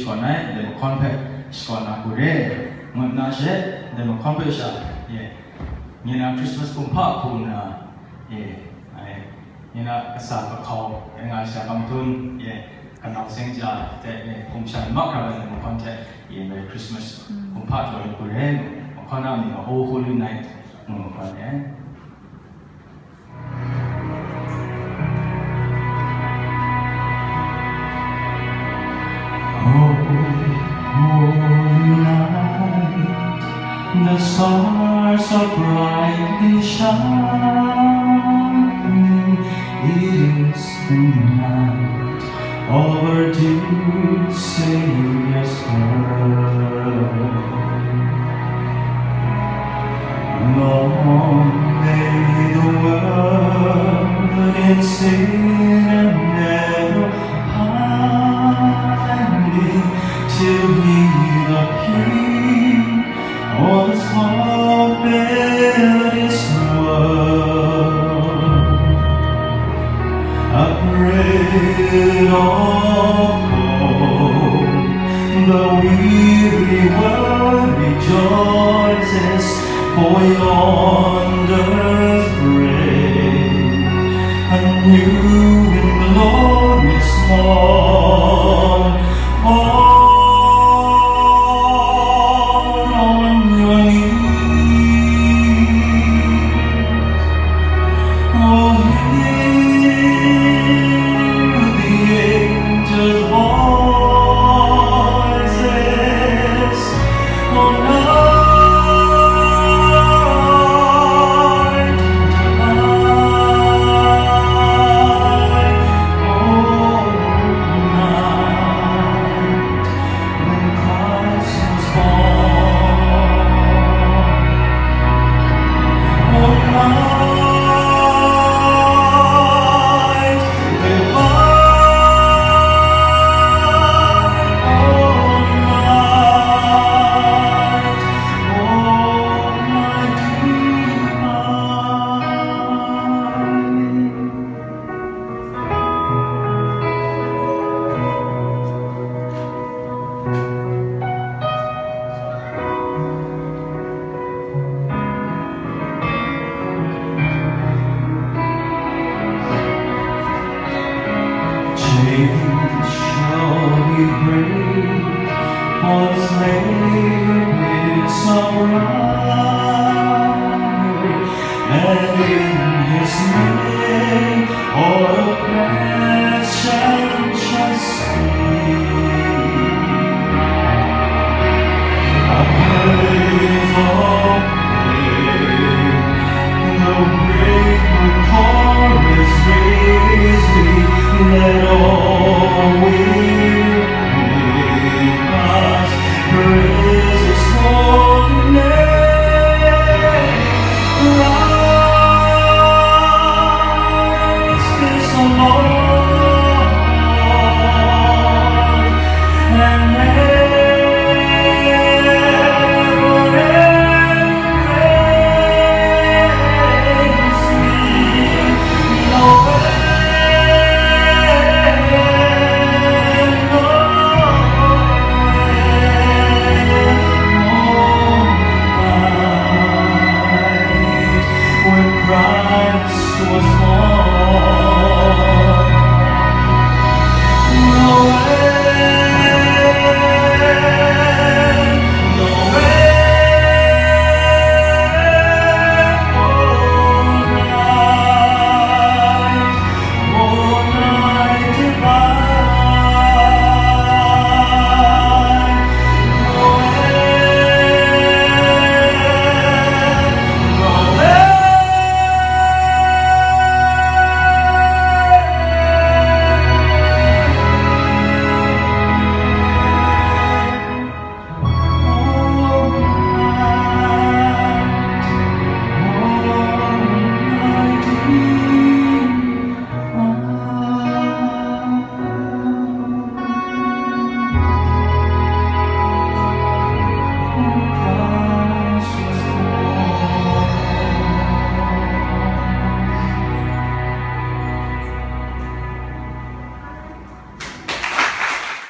còn này để một con phải còn là của đấy một năm sẽ để một con phải sao như là Christmas cũng phát cũng là như là cái sản vật khẩu ngày sẽ cầm thun cái nào sinh ra để cũng sản mắc ra để một con sẽ về Christmas cũng phát rồi của đấy một con nào thì là Oh Holy Night một con đấy The stars are brightly shining. It is the night of our dear Savior's birth. Long may the world in sin and never hiding till He the King on His heart bear His word. A bread of hope, the weary world rejoices, for yonder's break, a new and glorious morn. Shall we pray for the slave is upright, and in His name all oppression shall cease.